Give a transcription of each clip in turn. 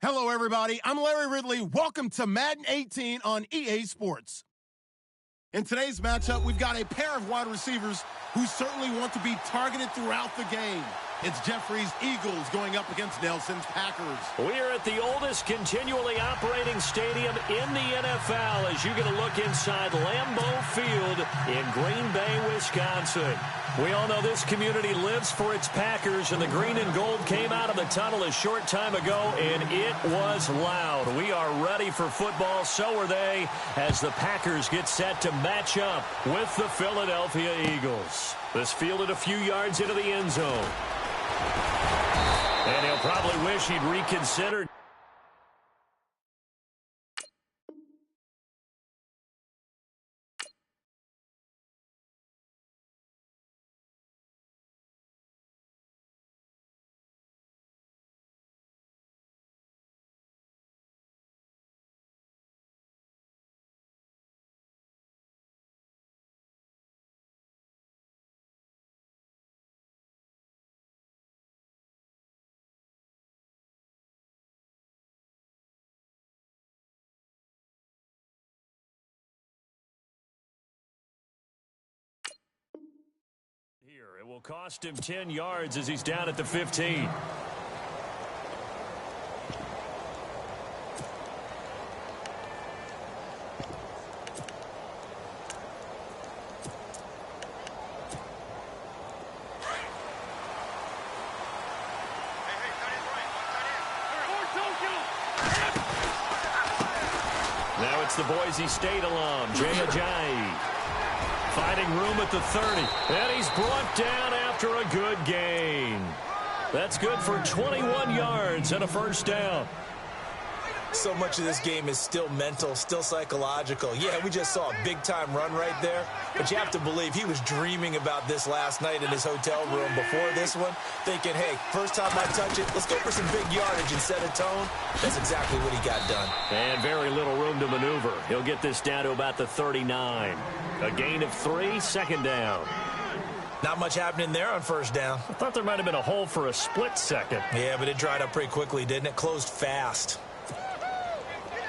Hello, everybody. I'm Larry Ridley. Welcome to Madden 18 on EA Sports. In today's matchup, we've got a pair of wide receivers who certainly want to be targeted throughout the game. It's Jeffrey's Eagles going up against Nelson's Packers. We are at the oldest continually operating stadium in the NFL as you get a look inside Lambeau Field in Green Bay, Wisconsin. We all know this community lives for its Packers, and the green and gold came out of the tunnel a short time ago, and it was loud. We are ready for football, so are they, as the Packers get set to match up with the Philadelphia Eagles. This fielded a few yards into the end zone. And he'll probably wish he'd reconsidered. Here, it will cost him 10 yards as he's down at the 15. Now it's the Boise State alum, Jay Ajayi. Finding room at the 30. And he's brought down after a good gain. That's good for 21 yards and a first down. So much of this game is still mental, still psychological. Yeah, we just saw a big-time run right there, but you have to believe he was dreaming about this last night in his hotel room before this one, thinking, hey, first time I touch it, let's go for some big yardage and set a tone. That's exactly what he got done. And very little room to maneuver. He'll get this down to about the 39. A gain of 3, second down. Not much happening there on first down. I thought there might have been a hole for a split second. Yeah, but it dried up pretty quickly, didn't it? Closed fast.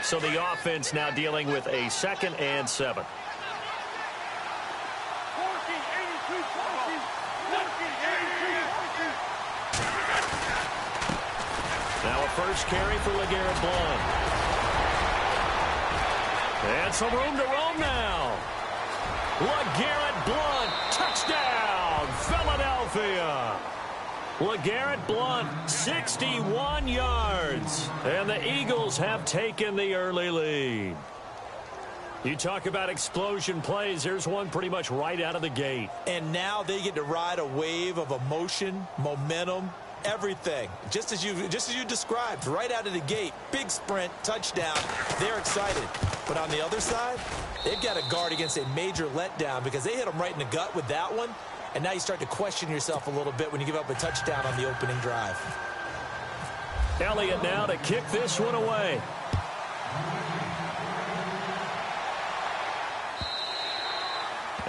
So the offense now dealing with a 2nd and 7. Now a first carry for LeGarrette Blount. And some room to roam now. LeGarrette Blount, touchdown, Philadelphia. LeGarrette Blount, 61 yards. And the Eagles have taken the early lead. You talk about explosion plays. Here's one pretty much right out of the gate. And now they get to ride a wave of emotion, momentum, everything. Just as you described, right out of the gate. Big sprint, touchdown. They're excited. But on the other side, they've got to guard against a major letdown because they hit them right in the gut with that one. And now you start to question yourself a little bit when you give up a touchdown on the opening drive. Elliott now to kick this one away.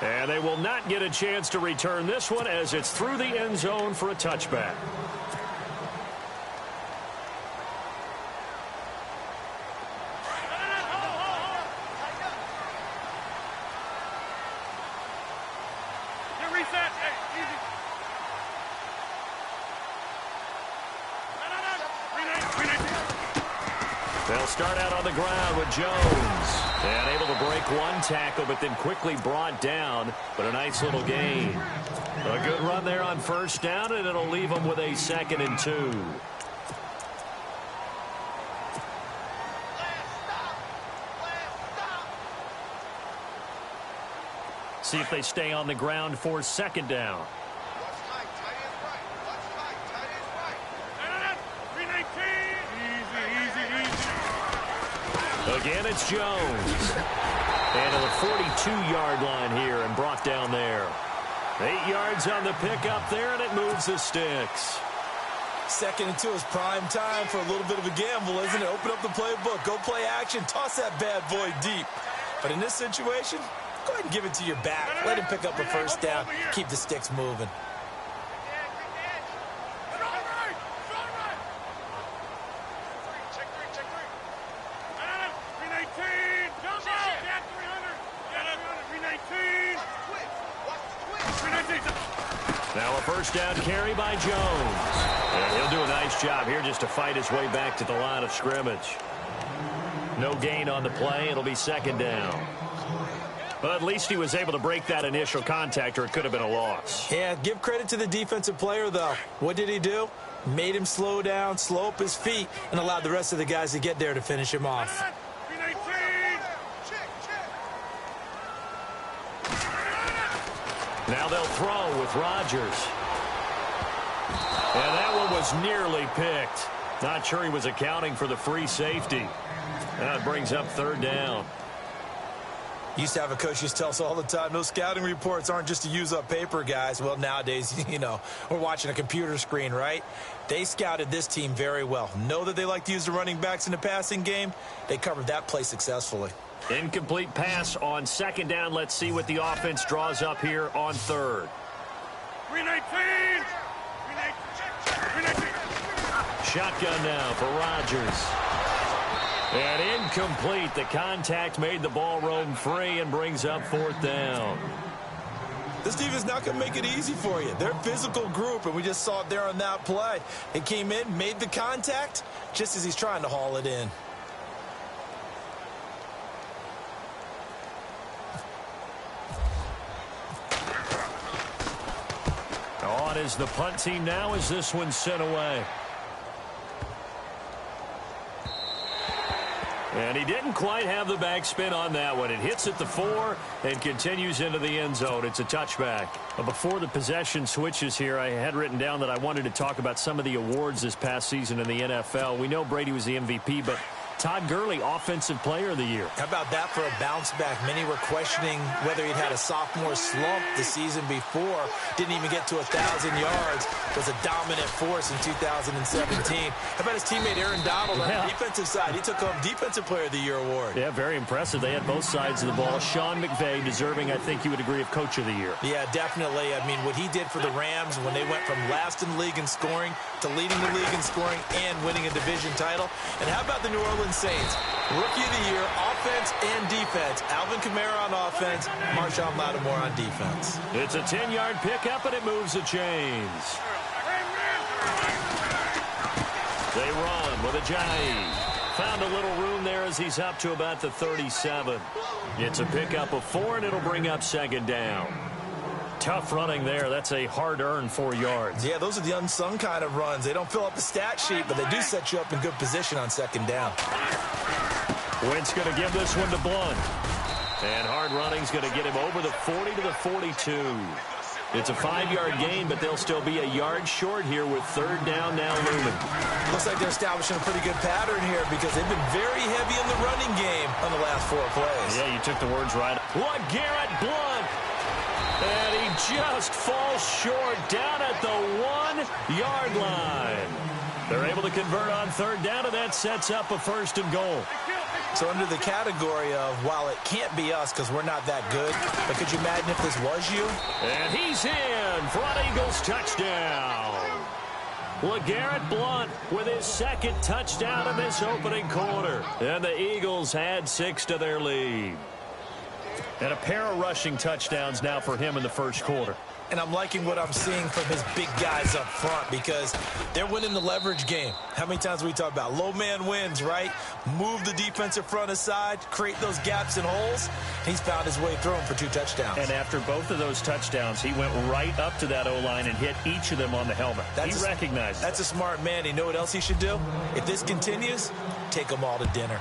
And they will not get a chance to return this one as it's through the end zone for a touchback. They'll start out on the ground with Jones. And able to break one tackle, but then quickly brought down. But a nice little gain. A good run there on first down, and it'll leave them with a 2nd and 2. See if they stay on the ground for 2nd down. Again, it's Jones. And to the 42-yard line here and brought down there. 8 yards on the pickup there, and it moves the sticks. 2nd and 2 is prime time for a little bit of a gamble, isn't it? Open up the playbook, go play action, toss that bad boy deep. But in this situation, go ahead and give it to your back. Let him pick up a first down, keep the sticks moving. first down carry by Jones. And he'll do a nice job here just to fight his way back to the line of scrimmage. No gain on the play. It'll be second down. But at least he was able to break that initial contact, or it could have been a loss. Yeah, give credit to the defensive player, though. What did he do? Made him slow down, slow up his feet, and allowed the rest of the guys to get there to finish him off. Now they'll throw with Rodgers. And that one was nearly picked. Not sure he was accounting for the free safety. That brings up third down. Used to have a coach used to tell us all the time, those scouting reports aren't just to use up paper, guys. Well, nowadays, you know, we're watching a computer screen, right? They scouted this team very well. Know that they like to use the running backs in the passing game. They covered that play successfully. Incomplete pass on second down. Let's see what the offense draws up here on third. 319! Shotgun now for Rodgers. And incomplete. The contact made the ball roam free and brings up fourth down. This team is not going to make it easy for you. They're a physical group, and we just saw it there on that play. It came in, made the contact, just as he's trying to haul it in. On is the punt team now as this one's sent away. And he didn't quite have the backspin on that one. It hits at the 4 and continues into the end zone. It's a touchback. But before the possession switches here, I had written down that I wanted to talk about some of the awards this past season in the NFL. We know Brady was the MVP, but Todd Gurley, Offensive Player of the Year. How about that for a bounce back? Many were questioning whether he'd had a sophomore slump the season before. Didn't even get to 1,000 yards. Was a dominant force in 2017. How about his teammate Aaron Donald on the defensive side? He took home Defensive Player of the Year award. Yeah, very impressive. They had both sides of the ball. Sean McVay deserving, I think you would agree, of Coach of the Year. Yeah, definitely. I mean, what he did for the Rams when they went from last in the league in scoring to leading the league in scoring and winning a division title. And how about the New Orleans Saints? Rookie of the Year, offense and defense. Alvin Kamara on offense, Marshawn Lattimore on defense. It's a 10-yard pickup, and it moves the chains. They run with Ajayi. Found a little room there as he's up to about the 37. It's a pickup of 4, and it'll bring up second down. Tough running there. That's a hard-earned 4 yards. Yeah, those are the unsung kind of runs. They don't fill up the stat sheet, but they do set you up in good position on second down. Wentz going to give this one to Blunt. And hard running's going to get him over the 40 to the 42. It's a 5-yard gain, but they'll still be a yard short here with third down now looming. Looks like they're establishing a pretty good pattern here because they've been very heavy in the running game on the last 4 plays. Yeah, you took the words right. What, Garrett Blunt? And he just falls short down at the 1-yard line. They're able to convert on third down, and that sets up a first and goal. So under the category of, while it can't be us because we're not that good, but could you imagine if this was you? And he's in for an Eagles touchdown. LeGarrette Blount with his second touchdown in this opening quarter. And the Eagles add 6 to their lead. And a pair of rushing touchdowns now for him in the first quarter. And I'm liking what I'm seeing from his big guys up front because they're winning the leverage game. How many times we talk about low man wins, right? Move the defensive front aside, create those gaps and holes. He's found his way through them for 2 touchdowns. And after both of those touchdowns, he went right up to that O-line and hit each of them on the helmet. He recognized it. That's a smart man. You know what else he should do? If this continues, take them all to dinner.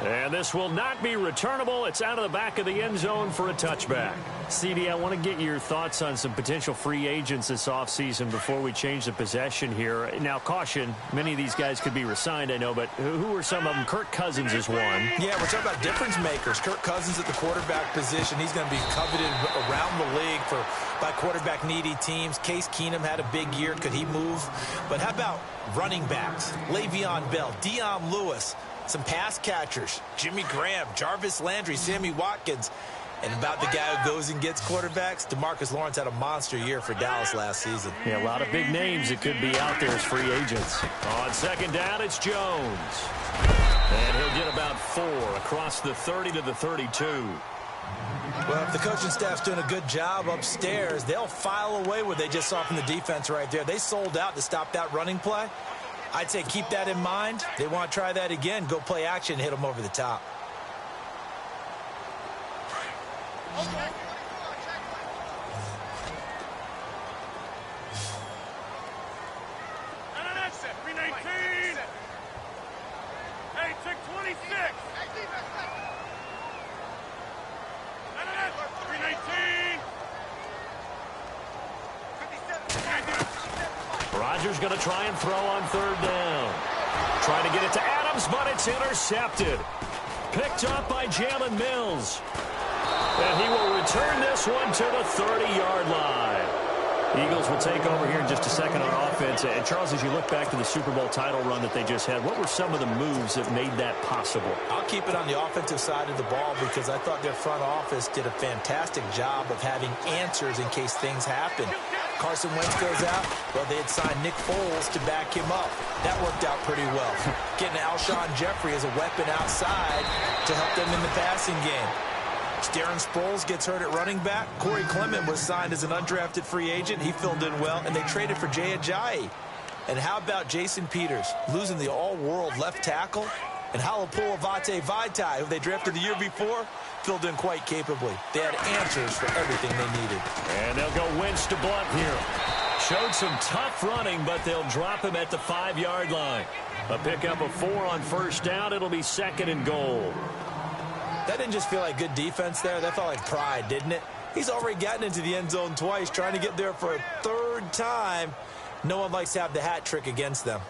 And this will not be returnable. It's out of the back of the end zone for a touchback. CD, I want to get your thoughts on some potential free agents this offseason before we change the possession here. Now, caution, many of these guys could be re-signed, I know, but who are some of them? Kirk Cousins is one. Yeah, we're talking about difference makers. Kirk Cousins at the quarterback position. He's going to be coveted around the league by quarterback-needy teams. Case Keenum had a big year. Could he move? But how about running backs? Le'Veon Bell, Dion Lewis, some pass catchers, Jimmy Graham, Jarvis Landry, Sammy Watkins. And about the guy who goes and gets quarterbacks, DeMarcus Lawrence had a monster year for Dallas last season. Yeah, a lot of big names that could be out there as free agents. On second down, it's Jones. And he'll get about 4 across the 30 to the 32. Well, if the coaching staff's doing a good job upstairs, they'll file away what they just saw from the defense right there. They sold out to stop that running play. I'd say keep that in mind. They want to try that again. Go play action and hit them over the top. Okay. Hey, take 26. 319. Rodgers going to try and throw on third down. Trying to get it to Adams, but it's intercepted. Picked up by Jalen Mills. And he will return this one to the 30-yard line. Eagles will take over here in just a second on offense. And, Charles, as you look back to the Super Bowl title run that they just had, what were some of the moves that made that possible? I'll keep it on the offensive side of the ball because I thought their front office did a fantastic job of having answers in case things happen. Carson Wentz goes out. Well, they had signed Nick Foles to back him up. That worked out pretty well. Getting Alshon Jeffrey as a weapon outside to help them in the passing game. Darren Sproles gets hurt at running back. Corey Clement was signed as an undrafted free agent. He filled in well, and they traded for Jay Ajayi. And how about Jason Peters losing the all-world left tackle? And Halapoulivaati Vaitai, who they drafted the year before, filled in quite capably. They had answers for everything they needed. And they'll go Wentz to Blunt here. Showed some tough running, but they'll drop him at the 5-yard line. A pickup of 4 on first down. It'll be 2nd and goal. That didn't just feel like good defense there. That felt like pride, didn't it? He's already gotten into the end zone twice, trying to get there for a 3rd time. No one likes to have the hat trick against them.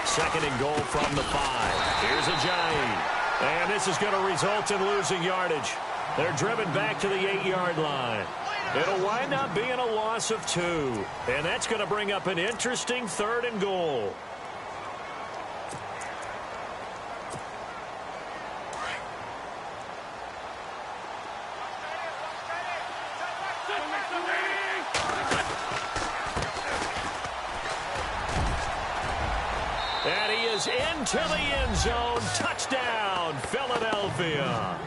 Second and goal from the 5. Here's Ajayi. And this is going to result in losing yardage. They're driven back to the 8-yard line. It'll wind up being a loss of 2. And that's going to bring up an interesting 3rd and goal. And he is into the end zone. Touchdown, Philadelphia.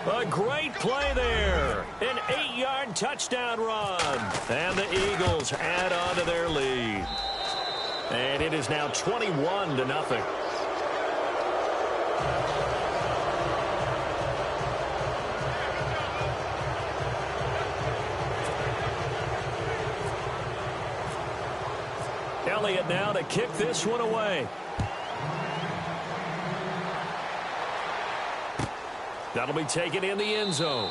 A great play there. An 8-yard touchdown run. And the Eagles add on to their lead. And it is now 21-0. Elliott now to kick this one away. That'll be taken in the end zone.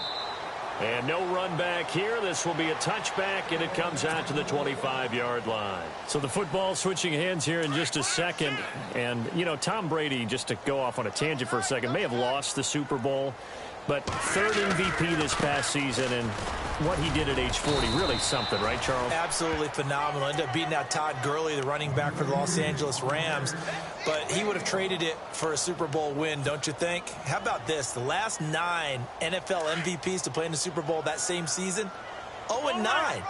And no run back here. This will be a touchback, and it comes out to the 25-yard line. So the football switching hands here in just a second. And, you know, Tom Brady, just to go off on a tangent for a second, may have lost the Super Bowl. But 3rd MVP this past season, and what he did at age 40, really something, right, Charles? Absolutely phenomenal. Ended up beating out Todd Gurley, the running back for the Los Angeles Rams. But he would have traded it for a Super Bowl win, don't you think? How about this? The last 9 NFL MVPs to play in the Super Bowl that same season, 0-9.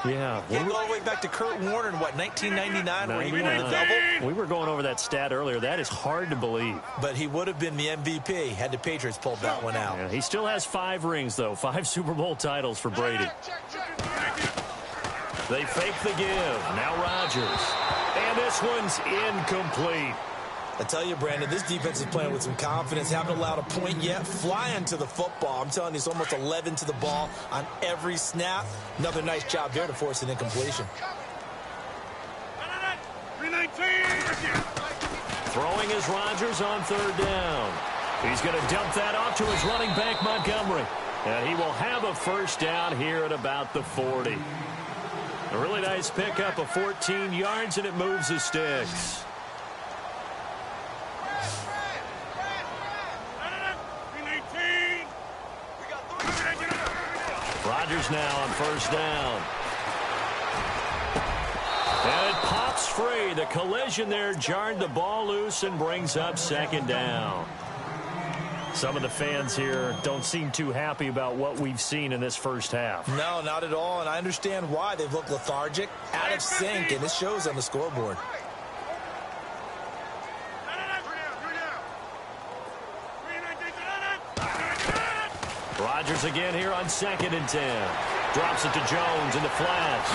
Yeah. You go all the way back to Kurt Warner in, what, 1999, where he won the double? We were going over that stat earlier. That is hard to believe. But he would have been the MVP had the Patriots pulled that one out. Yeah, he still has 5 rings, though. 5 Super Bowl titles for Brady. They fake the give. Now Rodgers. And this one's incomplete. I tell you, Brandon, this defense is playing with some confidence. Haven't allowed a point yet. Flying to the football. I'm telling you, it's almost 11 to the ball on every snap. Another nice job there to force an incompletion. 319. Throwing is Rodgers on 3rd down. He's going to dump that off to his running back, Montgomery. And he will have a first down here at about the 40. A really nice pickup of 14 yards, and it moves the sticks. Rodgers now on first down. And it pops free. The collision there jarred the ball loose and brings up 2nd down. Some of the fans here don't seem too happy about what we've seen in this first half. No, not at all, and I understand why. They've looked lethargic, out of sync, and it shows on the scoreboard. Rodgers again here on 2nd and 10. Drops it to Jones in the flats.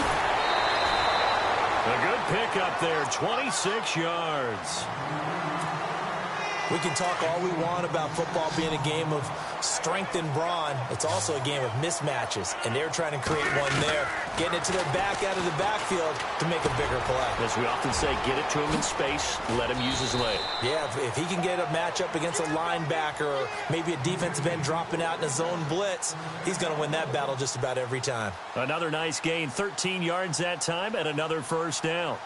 A good pickup there, 26 yards. We can talk all we want about football being a game of strength and brawn. It's also a game of mismatches, and they're trying to create one there, getting it to their back out of the backfield to make a bigger play. As we often say, get it to him in space, let him use his leg. Yeah, if he can get a matchup against a linebacker or maybe a defensive end dropping out in a zone blitz, he's going to win that battle just about every time. Another nice gain, 13 yards that time, and another first down.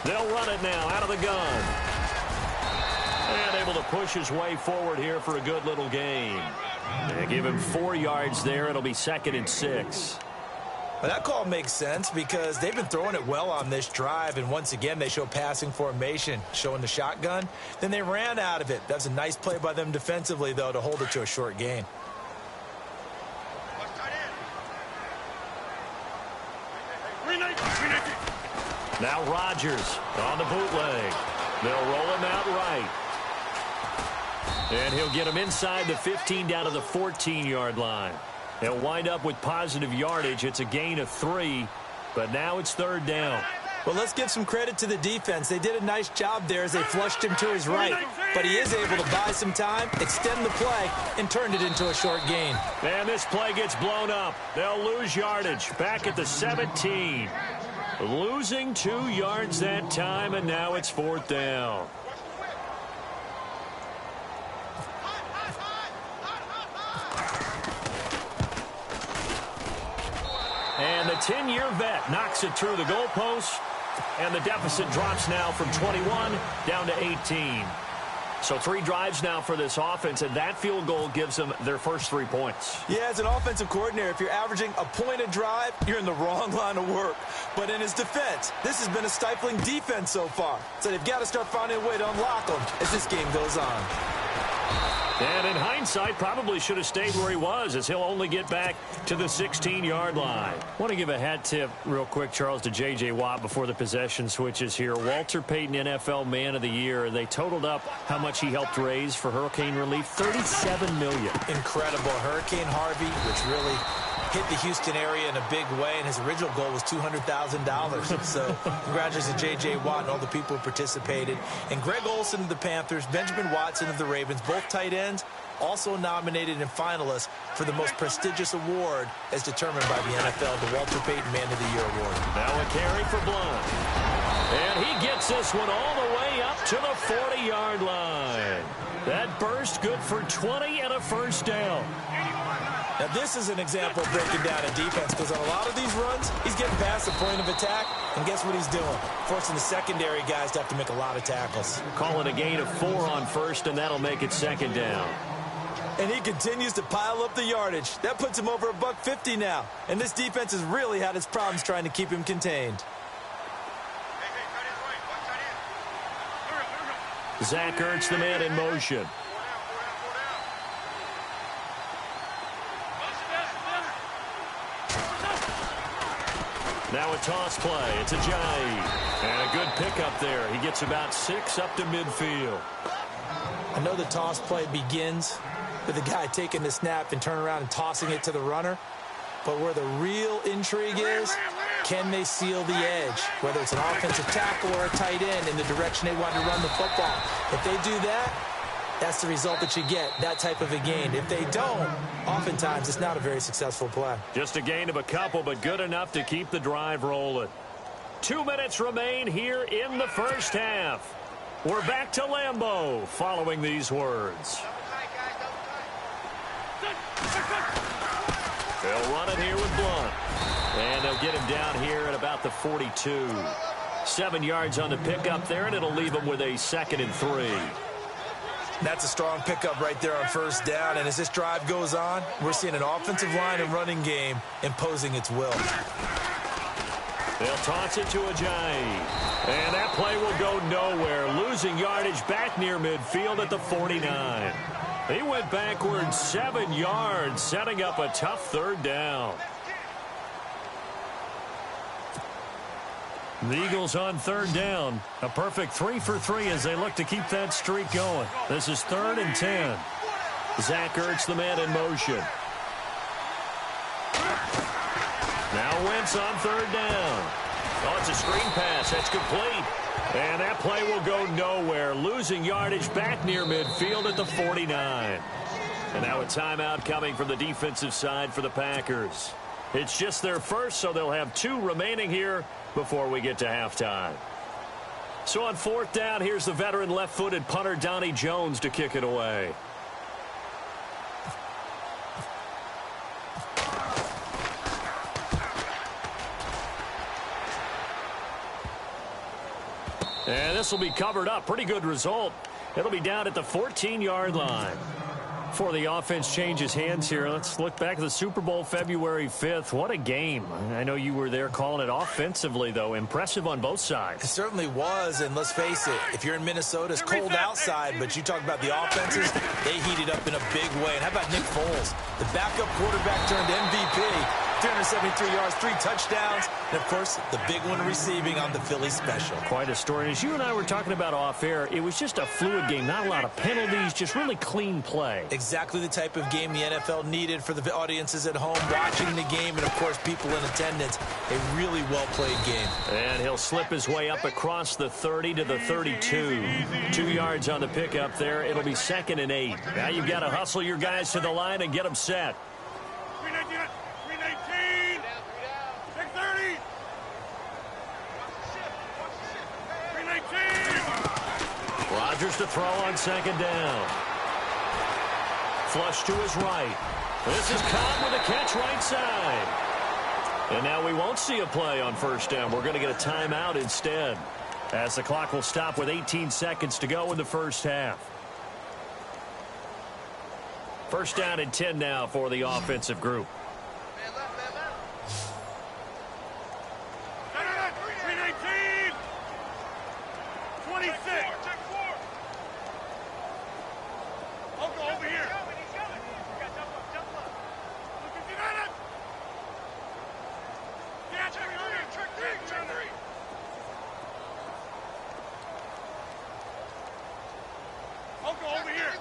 They'll run it now out of the gun. And able to push his way forward here for a good little gain. They give him 4 yards there. It'll be 2nd and 6. Well, that call makes sense because they've been throwing it well on this drive, and once again they show passing formation, showing the shotgun. Then they ran out of it. That's a nice play by them defensively, though, to hold it to a short gain. Now Rodgers on the bootleg. They'll roll him out right. And he'll get him inside the 15 down to the 14-yard line. They'll wind up with positive yardage. It's a gain of 3, but now it's 3rd down. Well, let's give some credit to the defense. They did a nice job there as they flushed him to his right. But he is able to buy some time, extend the play, and turned it into a short gain. And this play gets blown up. They'll lose yardage back at the 17. Losing 2 yards that time, and now it's 4th down. And the 10-year vet knocks it through the goalpost, and the deficit drops now from 21 down to 18. So 3 drives now for this offense, and that field goal gives them their first 3 points. Yeah, as an offensive coordinator, if you're averaging a point a drive, you're in the wrong line of work. But in his defense, this has been a stifling defense so far. So they've got to start finding a way to unlock them as this game goes on. And in hindsight, probably should have stayed where he was, as he'll only get back to the 16-yard line. I want to give a hat tip real quick, Charles, to J.J. Watt before the possession switches here. Walter Payton, NFL Man of the Year. They totaled up how much he helped raise for hurricane relief, $37 million. Incredible. Hurricane Harvey, which really hit the Houston area in a big way, and his original goal was $200,000. So congratulations to J.J. Watt and all the people who participated. And Greg Olsen of the Panthers, Benjamin Watson of the Ravens, both tight ends, also nominated and finalists for the most prestigious award as determined by the NFL, the Walter Payton Man of the Year Award. Now a carry for Blunt. And he gets this one all the way up to the 40-yard line. That burst good for 20 and a first down. Now, this is an example of breaking down a defense, because on a lot of these runs, he's getting past the point of attack, and guess what he's doing? Forcing the secondary guys to have to make a lot of tackles. Call it a gain of 4 on first, and that'll make it 2nd down. And he continues to pile up the yardage. That puts him over $150 now. And this defense has really had its problems trying to keep him contained. Zach Ertz, the man in motion. Now a toss play. It's Ajayi. And a good pickup there. He gets about 6 up to midfield. I know the toss play begins with the guy taking the snap and turning around and tossing it to the runner. But where the real intrigue is, can they seal the edge? Whether it's an offensive tackle or a tight end in the direction they want to run the football. If they do that, that's the result that you get, that type of a gain. If they don't, oftentimes it's not a very successful play. Just a gain of a couple, but good enough to keep the drive rolling. 2 minutes remain here in the first half. We're back to Lambeau following these words. They'll run it here with Blunt. And they'll get him down here at about the 42. 7 yards on the pickup there, and it'll leave him with a 2nd and 3. That's a strong pickup right there on first down. And as this drive goes on, we're seeing an offensive line and running game imposing its will. They'll toss it to Ajayi. And that play will go nowhere. Losing yardage back near midfield at the 49. He went backwards 7 yards, setting up a tough third down. The Eagles on third down. A perfect 3 for 3 as they look to keep that streak going. This is 3rd and 10. Zach Ertz, the man in motion. Now Wentz on third down. Oh, it's a screen pass. That's complete. And that play will go nowhere. Losing yardage back near midfield at the 49. And now a timeout coming from the defensive side for the Packers. It's just their first, so they'll have 2 remaining here before we get to halftime. So on 4th down, here's the veteran left-footed punter Donnie Jones to kick it away. And this will be covered up. Pretty good result. It'll be down at the 14-yard line. Before the offense changes hands here, let's look back at the Super Bowl February 5th. What a game. I know you were there calling it offensively, though. Impressive on both sides. It certainly was, and let's face it, if you're in Minnesota, it's cold outside, but you talk about the offenses, they heated up in a big way. And how about Nick Foles? The backup quarterback turned MVP. 373 yards, 3 touchdowns, and, of course, the big one receiving on the Philly special. Quite a story. As you and I were talking about off-air, it was just a fluid game. Not a lot of penalties, just really clean play. Exactly the type of game the NFL needed for the audiences at home watching the game and, of course, people in attendance. A really well-played game. And he'll slip his way up across the 30 to the 32. 2 yards on the pickup there. It'll be 2nd and 8. Now you've got to hustle your guys to the line and get them set. 319. 630. 319. Rodgers to throw on 2nd down. Flush to his right. This is Cobb with a catch right side. And now we won't see a play on 1st down. We're going to get a timeout instead, as the clock will stop with 18 seconds to go in the first half. 1st down and 10 now for the offensive group. 319. 26. I'll go over here. I'll go over here.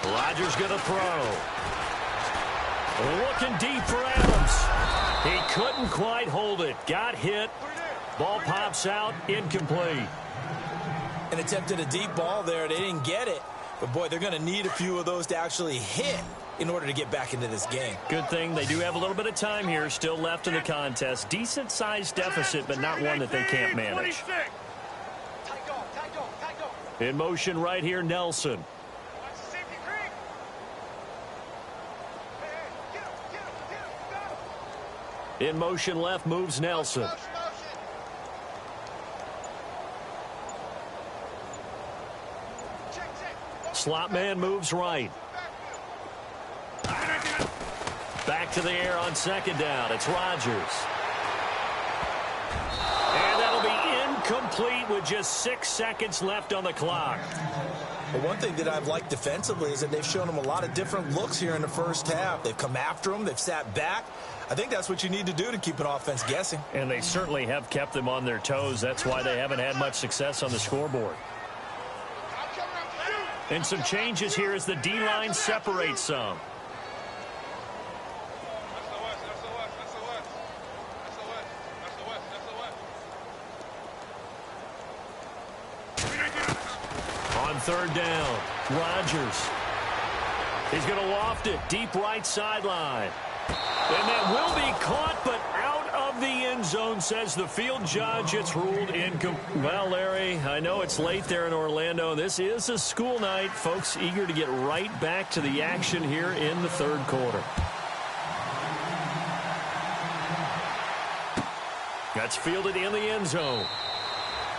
Rodgers going to throw. Looking deep for Adams. He couldn't quite hold it. Got hit. Ball pops out. Incomplete. An attempt at a deep ball there. They didn't get it. But, boy, they're going to need a few of those to actually hit in order to get back into this game. Good thing they do have a little bit of time here still left in the contest. Decent-sized deficit, but not one that they can't manage. In motion right here, Nelson. In motion left moves Nelson. Slot man moves right. Back to the air on 2nd down. It's Rodgers. And that'll be incomplete with just 6 seconds left on the clock. But one thing that I've liked defensively is that they've shown them a lot of different looks here in the first half. They've come after them. They've sat back. I think that's what you need to do to keep an offense guessing. And they certainly have kept them on their toes. That's why they haven't had much success on the scoreboard. And some changes here as the D-line separates some. On 3rd down, Rodgers. He's going to loft it deep right sideline. And that will be caught, but out of the end zone, says the field judge. It's ruled incomplete. Well, Larry, I know it's late there in Orlando. This is a school night. Folks eager to get right back to the action here in the 3rd quarter. That's fielded in the end zone.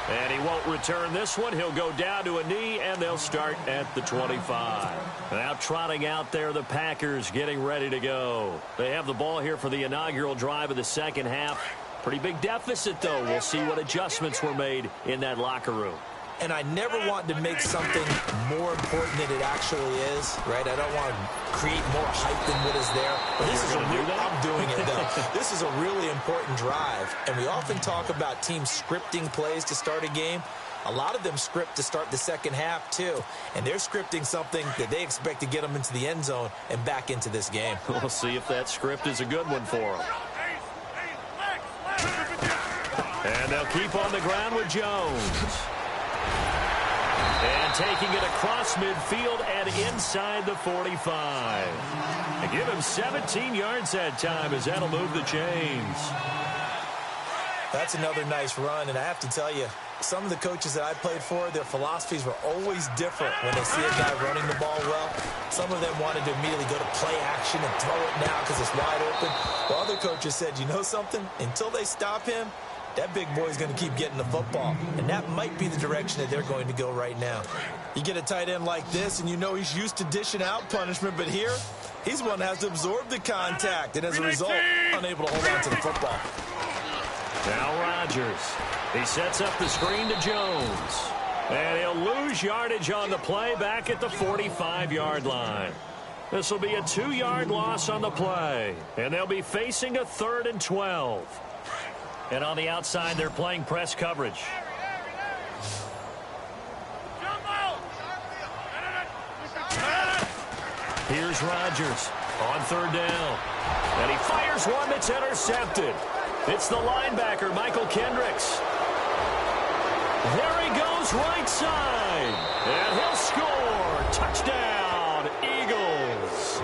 And he won't return this one. He'll go down to a knee, and they'll start at the 25. Now trotting out there, the Packers getting ready to go. They have the ball here for the inaugural drive of the second half. Pretty big deficit, though. We'll see what adjustments were made in that locker room. And I never want to make something more important than it actually is, right? I don't want to create more hype than what is there. But this is I'm doing it, though. This is a really important drive. And we often talk about teams scripting plays to start a game. A lot of them script to start the second half, too. And they're scripting something that they expect to get them into the end zone and back into this game. We'll see if that script is a good one for them. And they'll keep on the ground with Jones. And taking it across midfield and inside the 45. They give him 17 yards that time as that'll move the chains. That's another nice run, and I have to tell you, some of the coaches that I played for, their philosophies were always different when they see a guy running the ball well. Some of them wanted to immediately go to play action and throw it now because it's wide open. While other coaches said, you know something? Until they stop him, that big boy's going to keep getting the football. And that might be the direction that they're going to go right now. You get a tight end like this, and you know he's used to dishing out punishment, but here, he's one that has to absorb the contact, and as a result, unable to hold on to the football. Now Rodgers. He sets up the screen to Jones. And he'll lose yardage on the play back at the 45-yard line. This will be a 2-yard loss on the play. And they'll be facing a 3rd and 12. And on the outside, they're playing press coverage. Here's Rodgers on 3rd down. And he fires one that's intercepted. It's the linebacker, Michael Kendricks. There he goes right side. And he'll score. Touchdown, Eagles.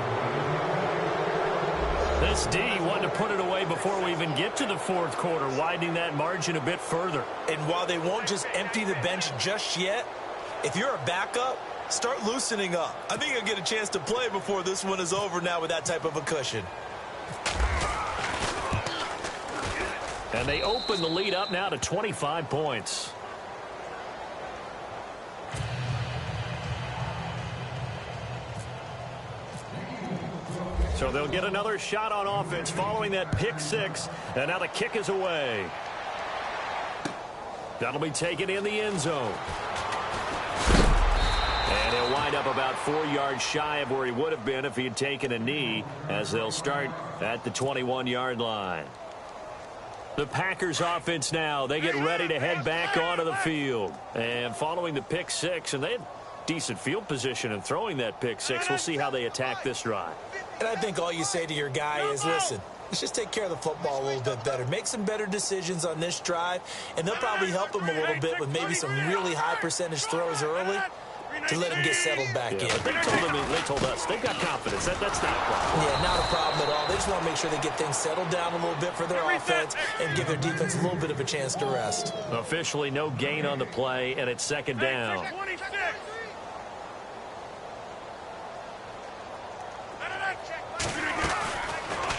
This D wanted to put it away before we even get to the 4th quarter, widening that margin a bit further. And while they won't just empty the bench just yet, if you're a backup, start loosening up. I think you'll get a chance to play before this one is over now with that type of a cushion. And they open the lead up now to 25 points. So they'll get another shot on offense following that pick 6. And now the kick is away. That'll be taken in the end zone. And he'll wind up about 4 yards shy of where he would have been if he had taken a knee, as they'll start at the 21-yard line. The Packers offense now, they get ready to head back onto the field. And following the pick 6, and they had decent field position in throwing that pick 6. We'll see how they attack this drive. And I think all you say to your guy is, listen, let's just take care of the football a little bit better. Make some better decisions on this drive, and they'll probably help him a little bit with maybe some really high percentage throws early to let him get settled back in. But they told us they've got confidence. That's not a problem. Yeah, not a problem at all. They just want to make sure they get things settled down a little bit for their offense and give their defense a little bit of a chance to rest. Officially no gain on the play, and it's 2nd down.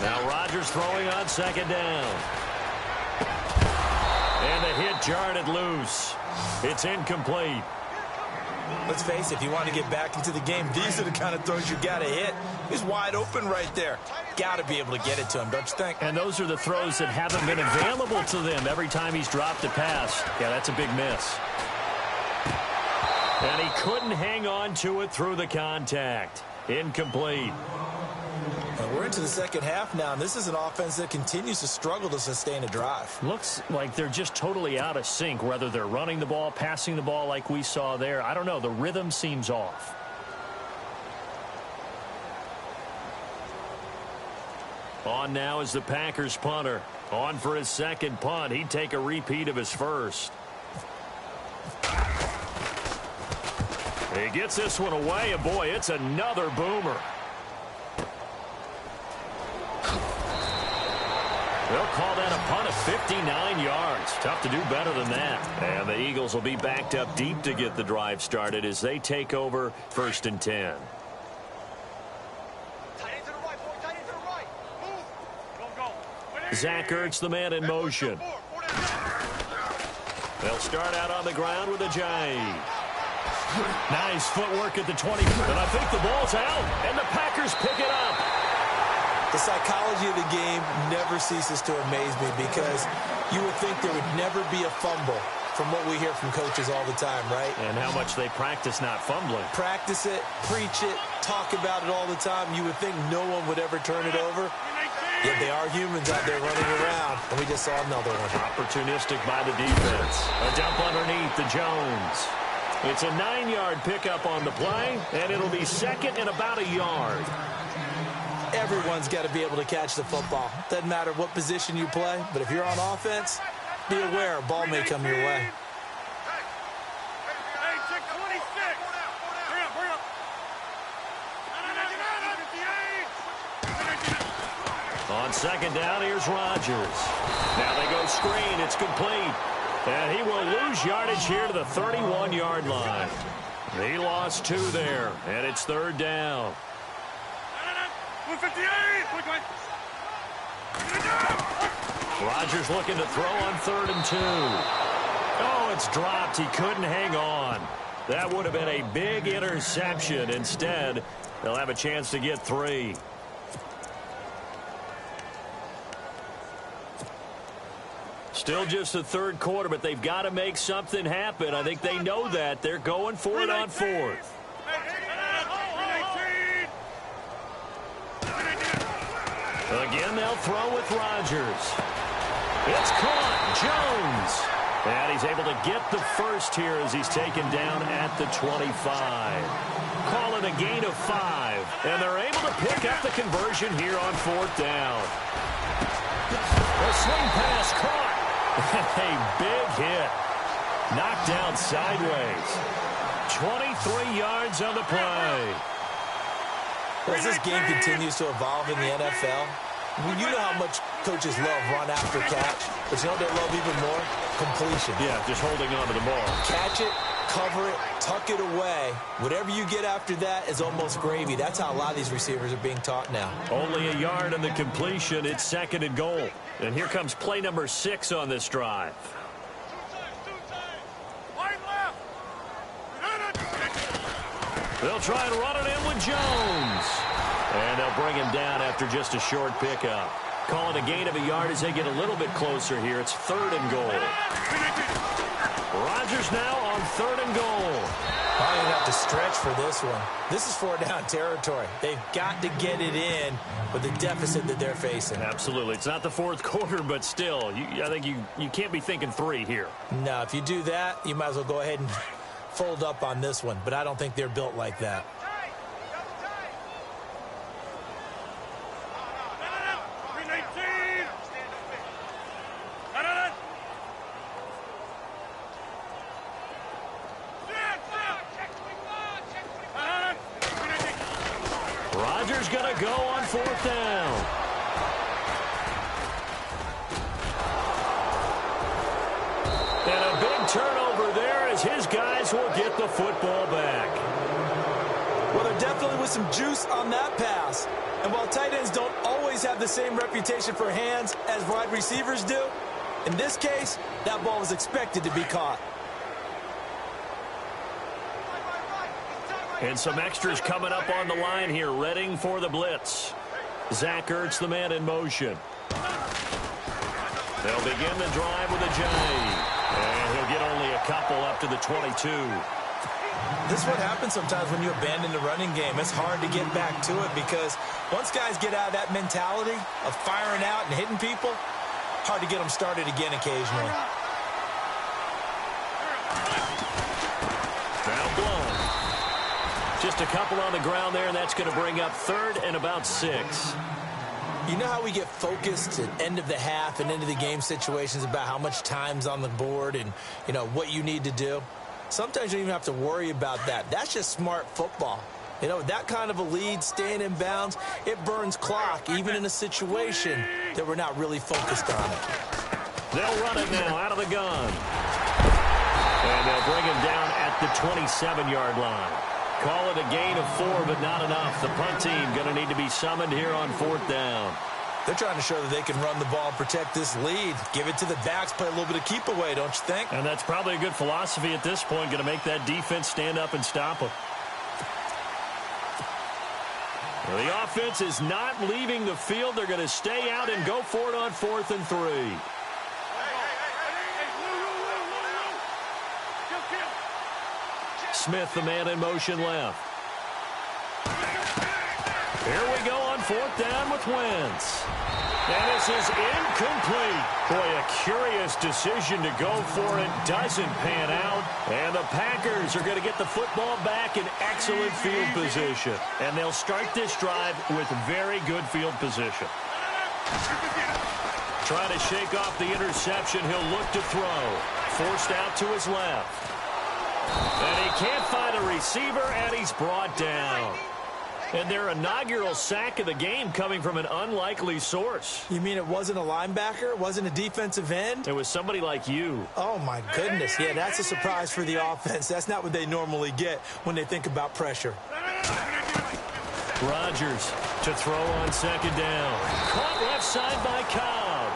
Now Rodgers throwing on 2nd down. And the hit jarred it loose. It's incomplete. Let's face it, if you want to get back into the game, these are the kind of throws you got to hit. He's wide open right there. Got to be able to get it to him, don't you think? And those are the throws that haven't been available to them every time he's dropped a pass. Yeah, that's a big miss. And he couldn't hang on to it through the contact. Incomplete. We're into the second half now, and this is an offense that continues to struggle to sustain a drive. Looks like they're just totally out of sync, whether they're running the ball, passing the ball like we saw there. I don't know. The rhythm seems off. On now is the Packers punter. On for his 2nd punt. He'd take a repeat of his first. He gets this one away, and boy, it's another boomer. They'll call that a punt of 59 yards. Tough to do better than that. And the Eagles will be backed up deep to get the drive started as they take over 1st and 10. Zach Ertz, the man in motion. They'll start out on the ground with a J. Nice footwork at the 20. And I think the ball's out, and the Packers pick it up. The psychology of the game never ceases to amaze me because you would think there would never be a fumble from what we hear from coaches all the time, right? And how much they practice not fumbling. Practice it, preach it, talk about it all the time. You would think no one would ever turn it over. Yet they are humans out there running around, and we just saw another one. Opportunistic by the defense. A dump underneath to Jones. It's a 9-yard pickup on the play, and it'll be second and about a yard. Everyone's got to be able to catch the football. Doesn't matter what position you play, but if you're on offense, be aware a ball may come your way. Hey, check 26. Hurry up, hurry up. On second down, here's Rodgers. Now they go screen. It's complete. And he will lose yardage here to the 31-yard line. He lost 2 there, and it's third down. 158. Rodgers looking to throw on 3rd and 2. Oh, it's dropped. He couldn't hang on. That would have been a big interception. Instead, they'll have a chance to get 3. Still just the third quarter, but they've got to make something happen. I think they know that. They're going for it on 4th. Again, they'll throw with Rodgers. It's caught. Jones. And he's able to get the first here as he's taken down at the 25. Call it a gain of 5. And they're able to pick up the conversion here on 4th down. A swing pass caught. A big hit. Knocked down sideways. 23 yards on the play. As this game continues to evolve in the NFL, you know how much coaches love run after catch, but you know what they love even more? Completion. Yeah, just holding on to the ball. Catch it, cover it, tuck it away. Whatever you get after that is almost gravy. That's how a lot of these receivers are being taught now. Only a yard on the completion. It's second and goal. And here comes play number 6 on this drive. They'll try and run it in with Jones. And they'll bring him down after just a short pickup. Calling a gain of a yard as they get a little bit closer here. It's 3rd and goal. Rodgers now on 3rd and goal. Oh, you have to stretch for this one. This is 4-down territory. They've got to get it in with the deficit that they're facing. Absolutely. It's not the 4th quarter, but still, I think you can't be thinking 3 here. No, if you do that, you might as well go ahead and fold up on this one, but I don't think they're built like that. Rodgers going to go on 4th down. And a big turnover there as his guys will get the football back. Well, there definitely was some juice on that pass. And while tight ends don't always have the same reputation for hands as wide receivers do, in this case, that ball was expected to be caught. And some extras coming up on the line here, readying for the blitz. Zach Ertz, the man in motion. They'll begin the drive with a J. And he'll get only a couple up to the 22. This is what happens sometimes when you abandon the running game. It's hard to get back to it because once guys get out of that mentality of firing out and hitting people, hard to get them started again occasionally. Foul blown. Just a couple on the ground there, and that's going to bring up 3rd and about 6. You know how we get focused at end of the half and into the game situations about how much time's on the board and, you know, what you need to do? Sometimes you don't even have to worry about that. That's just smart football. You know, that kind of a lead, staying in bounds, it burns clock, even in a situation that we're not really focused on it. They'll run it now out of the gun. And they'll bring him down at the 27-yard line. Call it a gain of 4, but not enough. The punt team going to need to be summoned here on 4th down. They're trying to show that they can run the ball and protect this lead. Give it to the backs, play a little bit of keep away, don't you think? And that's probably a good philosophy at this point, going to make that defense stand up and stop them. Well, the offense is not leaving the field. They're going to stay out and go for it on 4th and 3. Smith, the man in motion left. Here we go on 4th down with Wentz. And this is incomplete. Boy, a curious decision to go for it. Doesn't pan out. And the Packers are going to get the football back in excellent field position. And they'll start this drive with very good field position. Trying to shake off the interception. He'll look to throw. Forced out to his left. And he can't find a receiver, and he's brought down. And their inaugural sack of the game coming from an unlikely source. You mean it wasn't a linebacker? It wasn't a defensive end? It was somebody like you. Oh, my goodness. Yeah, that's a surprise for the offense. That's not what they normally get when they think about pressure. Rodgers to throw on 2nd down. Caught left side by Cobb.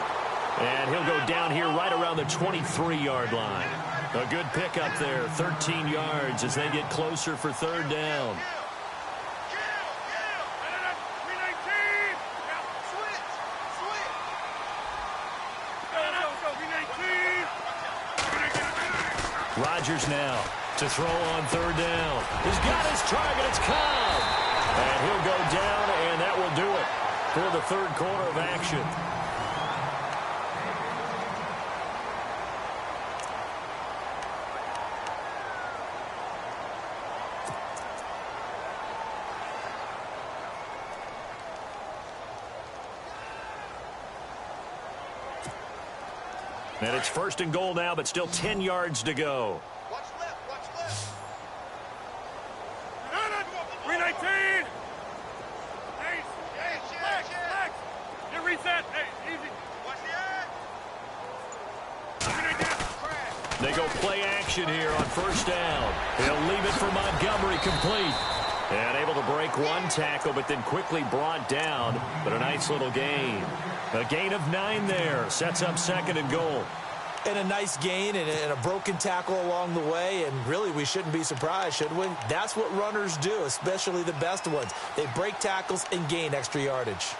And he'll go down here right around the 23-yard line. A good pickup there, 13 yards as they get closer for 3rd down. Rodgers now to throw on 3rd down. He's got his target. It's Cobb. And he'll go down, and that will do it for the 3rd quarter of action. And it's 1st and goal now, but still 10 yards to go. Watch left, watch left. 319. Legs. Get reset. Hey, easy. Watch the They go play action here on 1st down. He'll leave it for Montgomery, complete. And able to break one tackle, but then quickly brought down. But a nice little gain. A gain of 9 there. Sets up 2nd and goal. And a nice gain and a broken tackle along the way. And really, we shouldn't be surprised, should we? That's what runners do, especially the best ones. They break tackles and gain extra yardage.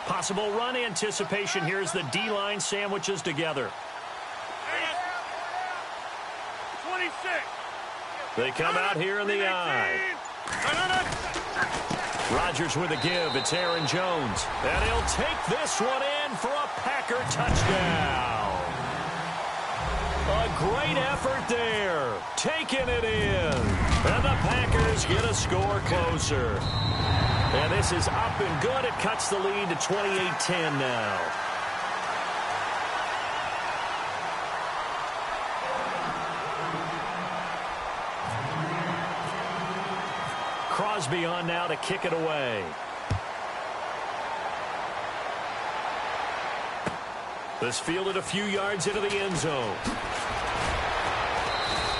Possible run anticipation. Here's the D-line sandwiches together. 26. They come out here in the eye. Rodgers with a give. It's Aaron Jones. And he'll take this one in for a Packer touchdown. A great effort there. Taking it in. And the Packers get a score closer. And this is up and good. It cuts the lead to 28-10 now. Crosby on now to kick it away. This fielded a few yards into the end zone.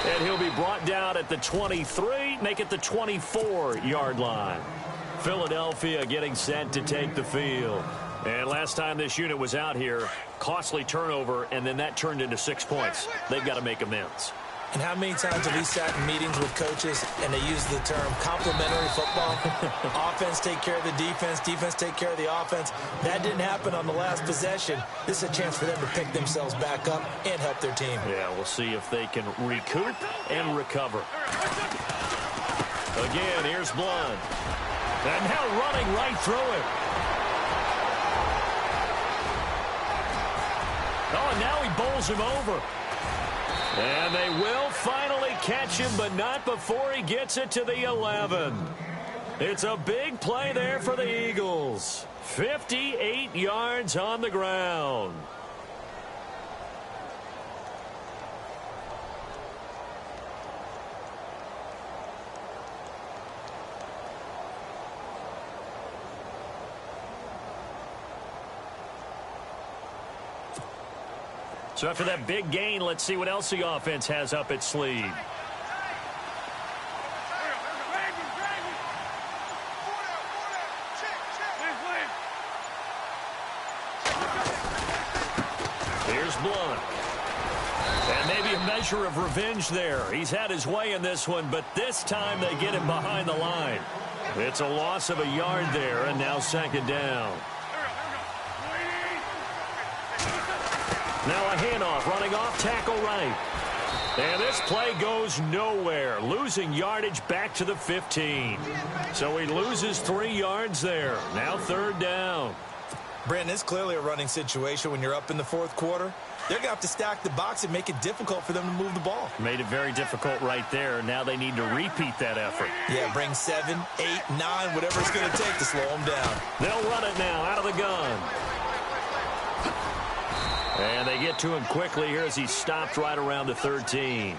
And he'll be brought down at the 23, make it the 24-yard line. Philadelphia getting set to take the field. And last time this unit was out here, costly turnover, and then that turned into 6 points. They've got to make amends. And how many times have we sat in meetings with coaches and they use the term complementary football? Offense take care of the defense, defense take care of the offense. That didn't happen on the last possession. This is a chance for them to pick themselves back up and help their team. Yeah, we'll see if they can recoup and recover. Again, here's Blunt. And now running right through it. Oh, and now he bowls him over. And they will finally catch him, but not before he gets it to the 11. It's a big play there for the Eagles. 58 yards on the ground. So after that big gain, let's see what else the offense has up its sleeve. And maybe a measure of revenge there. He's had his way in this one, but this time they get him behind the line. It's a loss of a yard there, and now second down. Now a handoff, running off tackle right. And this play goes nowhere, losing yardage back to the 15. So he loses 3 yards there. Now third down. Brandon, it's clearly a running situation when you're up in the fourth quarter. They're going to have to stack the box and make it difficult for them to move the ball. Made it very difficult right there. Now they need to repeat that effort. Yeah, bring 7, 8, 9, whatever it's going to take to slow them down. They'll run it now out of the gun. And they get to him quickly here as he stopped right around the 13.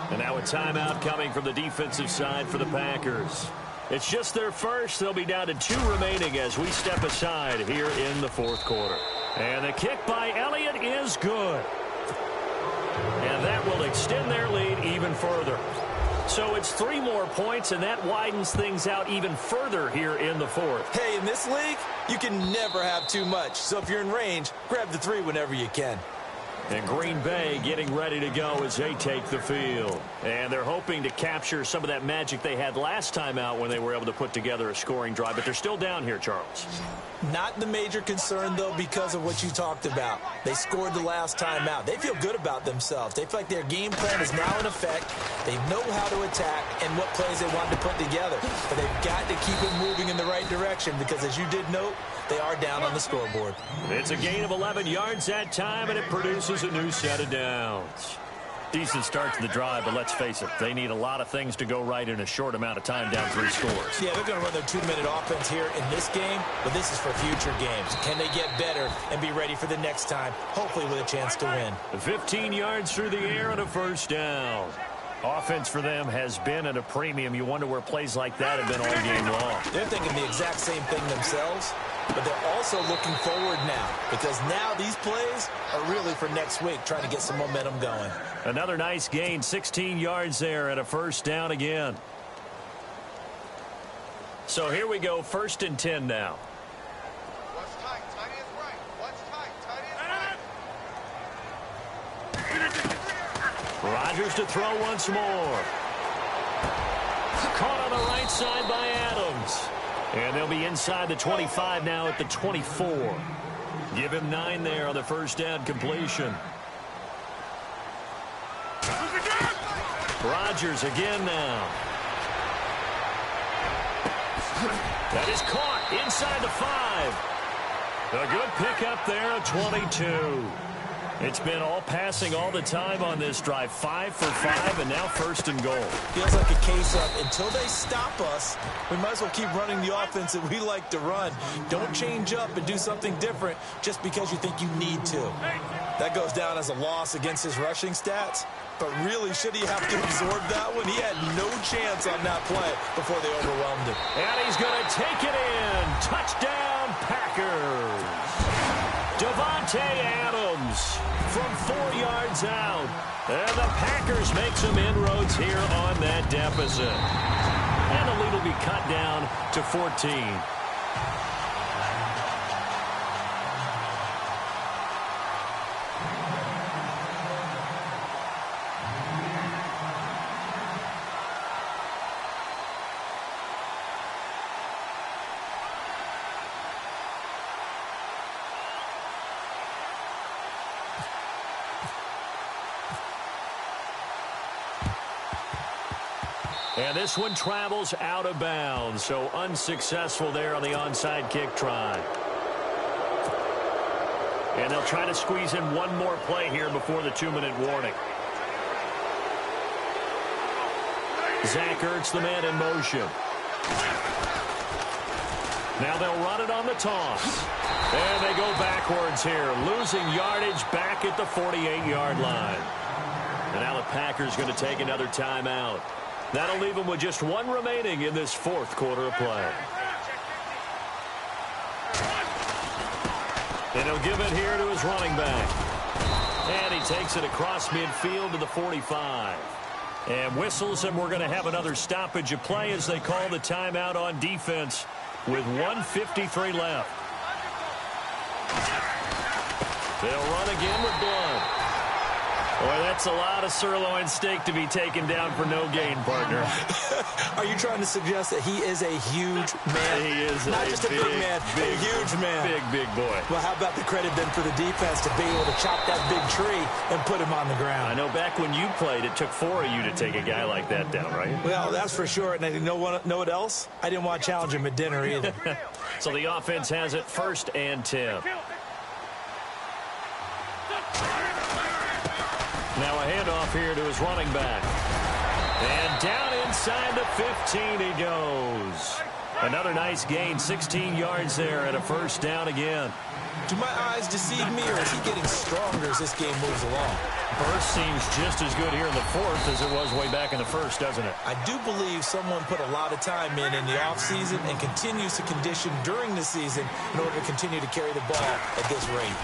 And now a timeout coming from the defensive side for the Packers. It's just their first. They'll be down to 2 remaining as we step aside here in the fourth quarter. And the kick by Elliott is good. And that will extend their lead even further. So it's 3 more points, and that widens things out even further here in the fourth. Hey, in this league, you can never have too much. So if you're in range, grab the 3 whenever you can. And Green Bay getting ready to go as they take the field. And they're hoping to capture some of that magic they had last time out when they were able to put together a scoring drive. But they're still down here, Charles. Not the major concern, though, because of what you talked about. They scored the last time out. They feel good about themselves. They feel like their game plan is now in effect. They know how to attack and what plays they want to put together. But they've got to keep it moving in the right direction because, as you did note, they are down on the scoreboard. It's a gain of 11 yards that time, and it produces a new set of downs. Decent start to the drive, but let's face it, they need a lot of things to go right in a short amount of time, down 3 scores. Yeah, they're going to run their 2-minute offense here in this game, but this is for future games. Can they get better and be ready for the next time, hopefully with a chance to win? 15 yards through the air and a first down. Offense for them has been at a premium. You wonder where plays like that have been all game long. They're thinking the exact same thing themselves, but they're also looking forward now because now these plays are really for next week, trying to get some momentum going. Another nice gain, 16 yards there and a first down again. So here we go, 1st and 10 now. What's tight? Tight is right. What's tight? Tight is right. Rodgers to throw once more. Caught on the right side by Adams. And they'll be inside the 25 now at the 24. Give him 9 there on the first down completion. Rodgers again now. That is caught inside the 5. A good pickup there at 22. It's been all passing all the time on this drive. 5 for 5, and now 1st and goal. Feels like a case of until they stop us, we might as well keep running the offense that we like to run. Don't change up and do something different just because you think you need to. That goes down as a loss against his rushing stats. But really, should he have to absorb that one? He had no chance on that play before they overwhelmed him. And he's going to take it in. Touchdown, Packers. Davante Adams from 4 yards out. And the Packers make some inroads here on that deficit. And the lead will be cut down to 14. And this one travels out of bounds, so unsuccessful there on the onside kick try. And they'll try to squeeze in one more play here before the 2-minute warning. Zach Ertz, the man in motion. Now they'll run it on the toss. And they go backwards here, losing yardage back at the 48-yard line. And now the Packers going to take another timeout. That'll leave them with just 1 remaining in this 4th quarter of play. And he'll give it here to his running back. And he takes it across midfield to the 45. And whistles, and we're going to have another stoppage of play as they call the timeout on defense with 1:53 left. They'll run again with blood. Boy, that's a lot of sirloin steak to be taken down for no gain, partner. Are you trying to suggest that he is a huge man? He is not just a big man, a huge man. Big boy. Well, how about the credit then for the defense to be able to chop that big tree and put him on the ground? I know back when you played, it took 4 of you to take a guy like that down, right? Well, that's for sure. And you know what else? I didn't want to challenge him at dinner either. So the offense has it 1st and 10. Now a handoff here to his running back. And down inside the 15 he goes. Another nice gain, 16 yards there and a 1st down again. Do my eyes deceive me, or is he getting stronger as this game moves along? Burst seems just as good here in the 4th as it was way back in the 1st, doesn't it? I do believe someone put a lot of time in the offseason and continues to condition during the season in order to continue to carry the ball at this rate.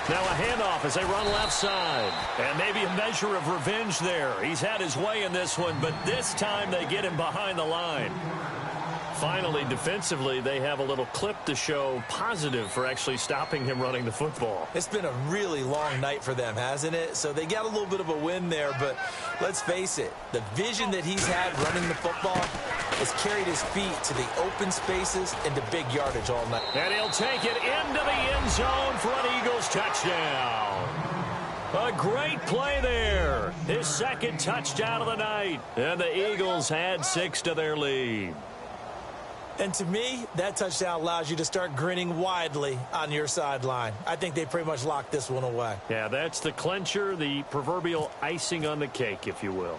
Now a handoff as they run left side. And maybe a measure of revenge there. He's had his way in this one, but this time they get him behind the line. Finally, defensively, they have a little clip to show positive for actually stopping him running the football. It's been a really long night for them, hasn't it? So they got a little bit of a win there, but let's face it, the vision that he's had running the football has carried his feet to the open spaces and to big yardage all night. And he'll take it into the end zone for an Eagles touchdown. A great play there. His 2nd touchdown of the night. And the Eagles had 6 to their lead. And to me, that touchdown allows you to start grinning widely on your sideline. I think they pretty much locked this one away. Yeah, that's the clincher, the proverbial icing on the cake, if you will.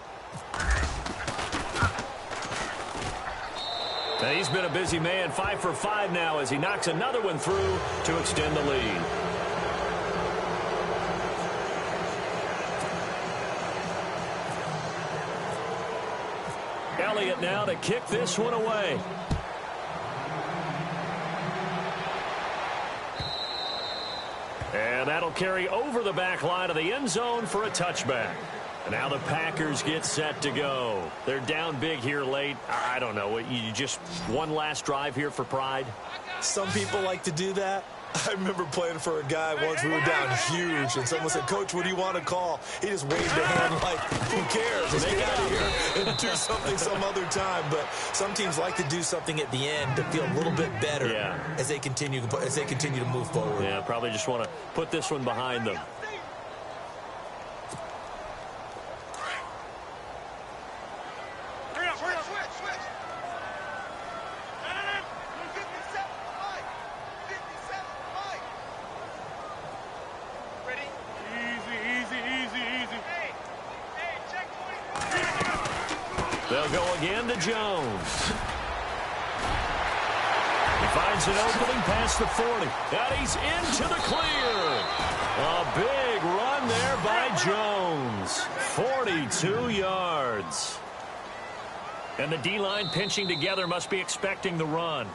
Now, he's been a busy man, 5 for 5 now as he knocks another one through to extend the lead. Elliott now to kick this one away. And that'll carry over the back line of the end zone for a touchback. And now the Packers get set to go. They're down big here late. I don't know. You just one last drive here for pride? Some people like to do that. I remember playing for a guy once. We were down huge, and someone said, "Coach, what do you want to call?" He just waved a hand like, "Who cares? Let's get out of here and do something some other time." But some teams like to do something at the end to feel a little bit better as they continue to move forward. Yeah, probably just want to put this one behind them. They'll go again to Jones. He finds an opening past the 40. And he's into the clear. A big run there by Jones. 42 yards. And the D-line pinching together must be expecting the run.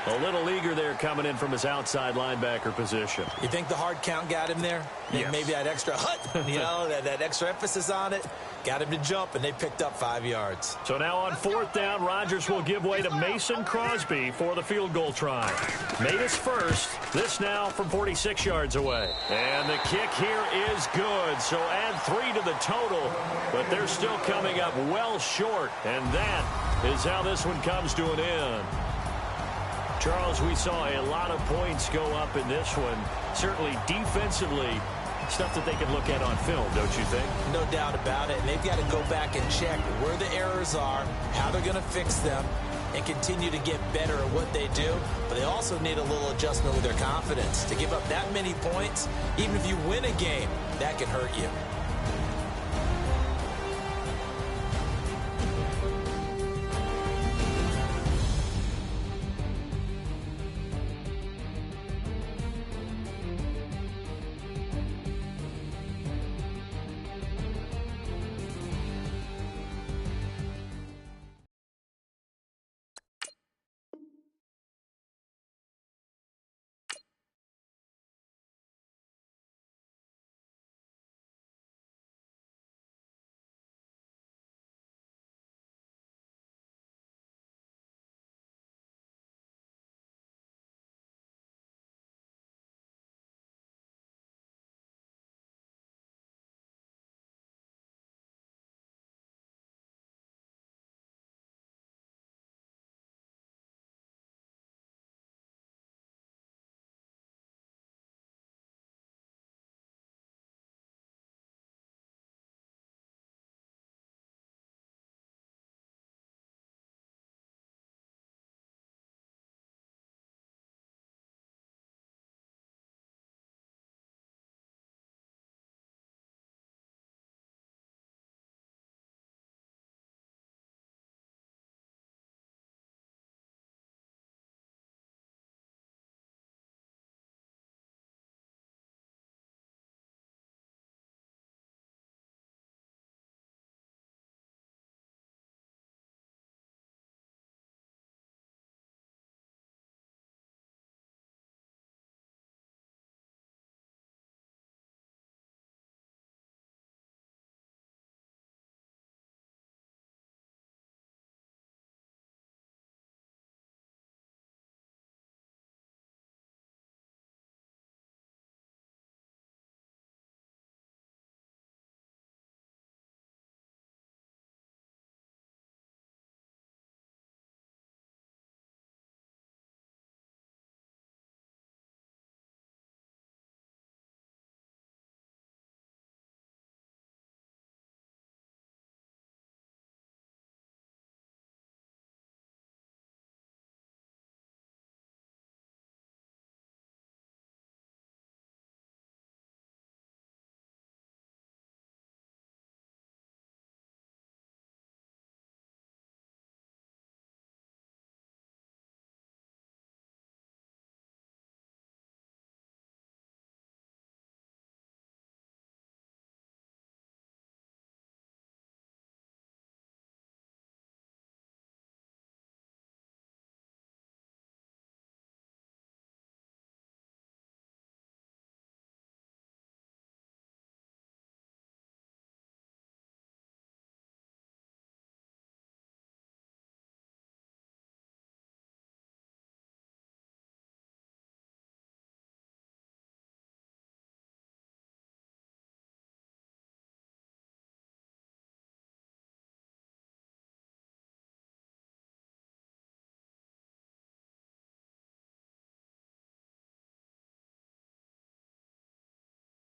A little eager there coming in from his outside linebacker position. You think the hard count got him there? Yes. Maybe that extra that extra emphasis on it got him to jump, and they picked up 5 yards. So now on 4th down, Rodgers will give way to Mason Crosby for the field goal try. Made his first. This now from 46 yards away. And the kick here is good. So add 3 to the total, but they're still coming up well short. And that is how this one comes to an end. Charles, we saw a lot of points go up in this one. Certainly defensively, stuff that they can look at on film, don't you think? No doubt about it. And they've got to go back and check where the errors are, how they're going to fix them, and continue to get better at what they do. But they also need a little adjustment with their confidence. To give up that many points, even if you win a game, that can hurt you.